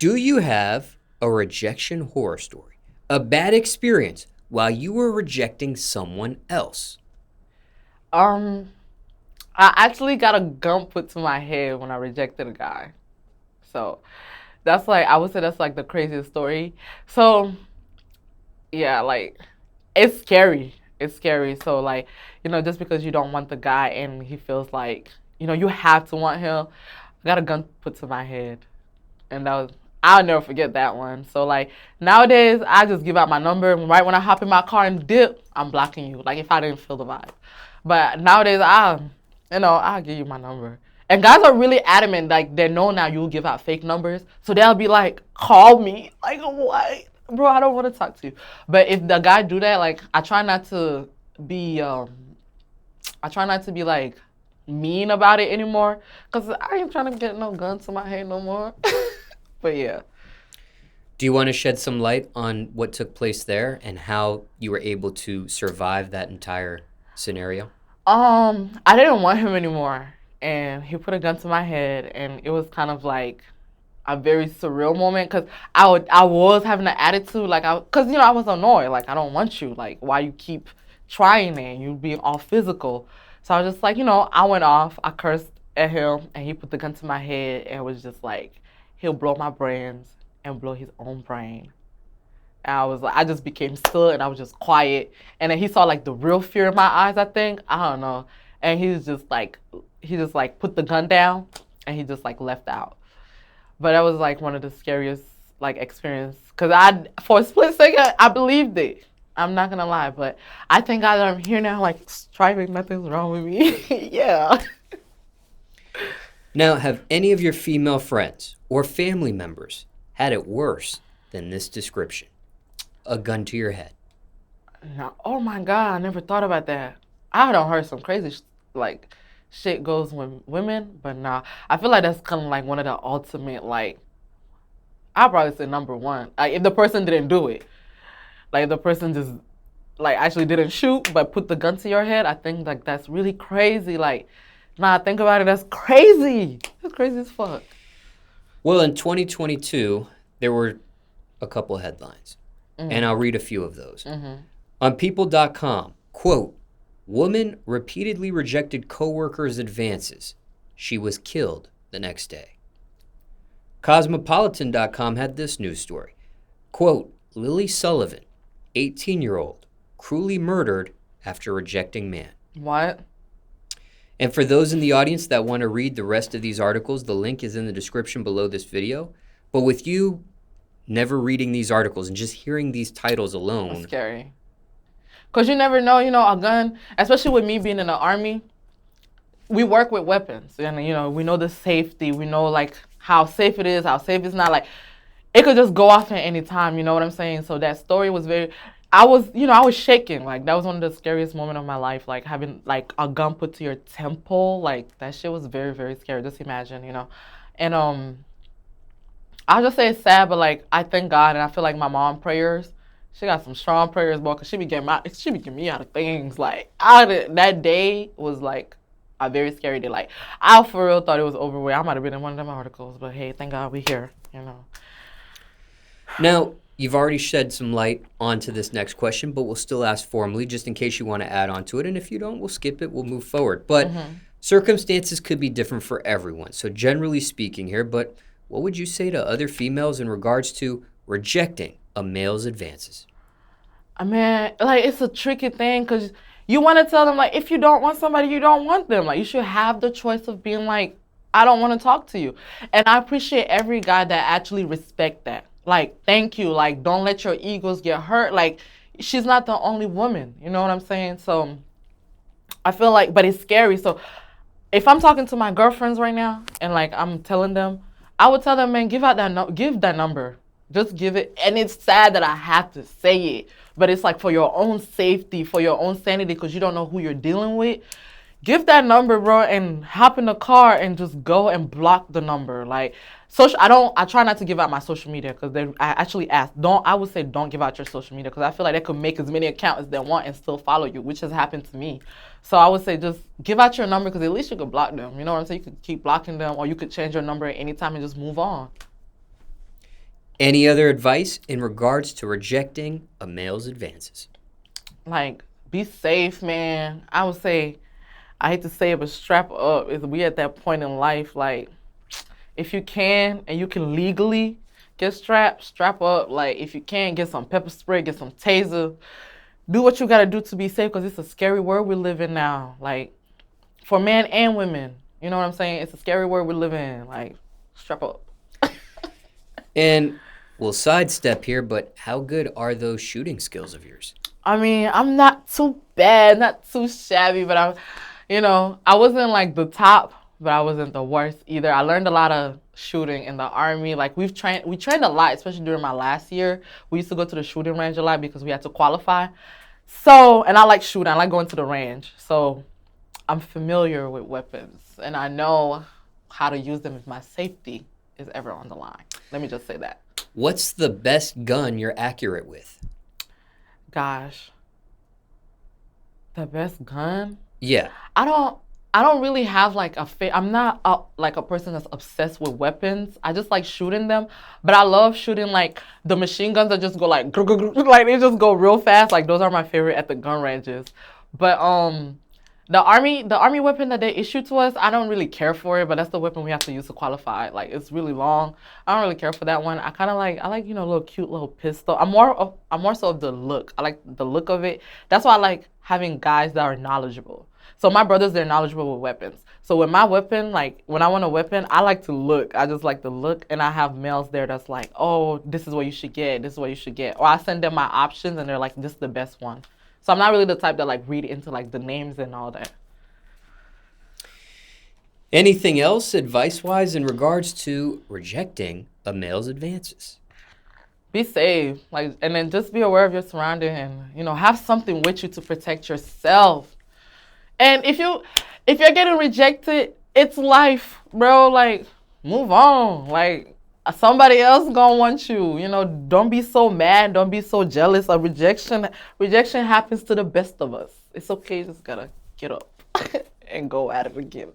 Do you have a rejection horror story? A bad experience while you were rejecting someone else? Um, I actually got a gun put to my head when I rejected a guy. So that's like I would say that's like the craziest story. So yeah, like it's scary. It's scary. So like, just because you don't want the guy and he feels like, you have to want him, I got a gun put to my head. And that was I'll never forget that one. So like nowadays I just give out my number and right when I hop in my car and dip, I'm blocking you. Like if I didn't feel the vibe. But nowadays I'll give you my number. And guys are really adamant, like they know now you'll give out fake numbers. So they'll be like, call me. Like what? Bro, I don't want to talk to you. But if the guy do that, like I try not to be like mean about it anymore. Cause I ain't trying to get no gun to my head no more. But yeah. Do you want to shed some light on what took place there and how you were able to survive that entire scenario? I didn't want him anymore, and he put a gun to my head, and it was kind of like a very surreal moment because I was having an attitude like I was annoyed, like I don't want you, like why you keep trying it, and you being all physical. So I was just like, I went off, I cursed at him, and he put the gun to my head, and it was just like he'll blow my brains and blow his own brain. And I was like, I just became still and I was just quiet. And then he saw like the real fear in my eyes, I think. I don't know. And he just like put the gun down and he just like left out. But that was like one of the scariest like experience. Cause for a split second, I believed it. I'm not gonna lie, but I thank God that I'm here now, like striving, nothing's wrong with me. Yeah. Now, have any of your female friends or family members had it worse than this description? A gun to your head. No, oh my God, I never thought about that. I don't heard some crazy like shit goes with women, but nah, I feel like that's kind of like one of the ultimate like. I'd probably say number one. Like if the person didn't do it, like if the person just like actually didn't shoot but put the gun to your head, I think like that's really crazy. Like, nah, think about it, that's crazy. That's crazy as fuck. Well, in 2022, there were a couple headlines, and I'll read a few of those. On people.com, quote, woman repeatedly rejected coworker's advances. She was killed the next day. Cosmopolitan.com had this news story. Quote, Lily Sullivan, 18-year-old, cruelly murdered after rejecting man. What? And for those in the audience that want to read the rest of these articles, the link is in the description below this video. But with you never reading these articles and just hearing these titles alone. It's scary. Because you never know, a gun, especially with me being in the Army, we work with weapons. And, we know the safety. We know, like, how safe it is, how safe it's not. Like, it could just go off at any time, you know what I'm saying? So that story was I was shaking. Like, that was one of the scariest moments of my life. Like, having, like, a gun put to your temple. Like, that shit was very, very scary. Just imagine, And, I'll just say it's sad, but, like, I thank God. And I feel like my mom prayers, she got some strong prayers, boy, because she be getting me out of things. Like, that day was, like, a very scary day. Like, I for real thought it was over with. I might have been in one of them articles, but hey, thank God we here, Now, you've already shed some light onto this next question, but we'll still ask formally just in case you want to add on to it. And if you don't, we'll skip it. We'll move forward. But circumstances could be different for everyone. So generally speaking here, but what would you say to other females in regards to rejecting a male's advances? I mean, like, it's a tricky thing because you want to tell them, like, if you don't want somebody, you don't want them. Like, you should have the choice of being like, I don't want to talk to you. And I appreciate every guy that actually respect that. Like, thank you. Like, don't let your egos get hurt. Like, she's not the only woman. You know what I'm saying? So I feel like, but it's scary. So if I'm talking to my girlfriends right now and, like, I'm telling them, I would tell them, man, give that number. Just give it. And it's sad that I have to say it, but it's like for your own safety, for your own sanity, because you don't know who you're dealing with. Give that number, bro, and hop in the car and just go and block the number. Like, I try not to give out my social media because I actually asked. I would say don't give out your social media because I feel like they could make as many accounts as they want and still follow you, which has happened to me. So I would say just give out your number because at least you could block them. You know what I'm saying? You could keep blocking them or you could change your number at any time and just move on. Any other advice in regards to rejecting a male's advances? Like, be safe, man. I would say, I hate to say it, but strap up. We at that point in life, like, if you can and you can legally get strapped, strap up. Like, if you can, get some pepper spray, get some taser. Do what you gotta do to be safe, because it's a scary world we live in now. Like, for men and women. You know what I'm saying? It's a scary world we live in. Like, strap up. And we'll sidestep here, but how good are those shooting skills of yours? I mean, I'm not too bad, not too shabby, but I wasn't like the top, but I wasn't the worst either. I learned a lot of shooting in the Army. Like, we trained a lot, especially during my last year. We used to go to the shooting range a lot because we had to qualify. So, and I like shooting. I like going to the range. So, I'm familiar with weapons, and I know how to use them if my safety is ever on the line. Let me just say that. What's the best gun you're accurate with? Gosh, the best gun? Yeah. I don't really have like I'm not like a person that's obsessed with weapons. I just like shooting them, but I love shooting like the machine guns that just go like like they just go real fast. Like, those are my favorite at the gun ranges. But the army weapon that they issue to us, I don't really care for it, but that's the weapon we have to use to qualify. Like, it's really long. I don't really care for that one. I like a little cute little pistol. I'm more so of the look. I like the look of it. That's why I like having guys that are knowledgeable. So my brothers, they're knowledgeable with weapons. So with my weapon, like, when I want a weapon, I like to look. I just like to look, and I have males there that's like, oh, this is what you should get. This is what you should get. Or I send them my options, and they're like, this is the best one. So I'm not really the type that like read into like the names and all that. Anything else advice-wise in regards to rejecting a male's advances? Be safe, like, and then just be aware of your surrounding, and have something with you to protect yourself. And if you're getting rejected, it's life, bro. Like, move on. Like, somebody else gonna want you. Don't be so mad. Don't be so jealous of rejection. Rejection happens to the best of us. It's okay. You just gotta get up and go at it again.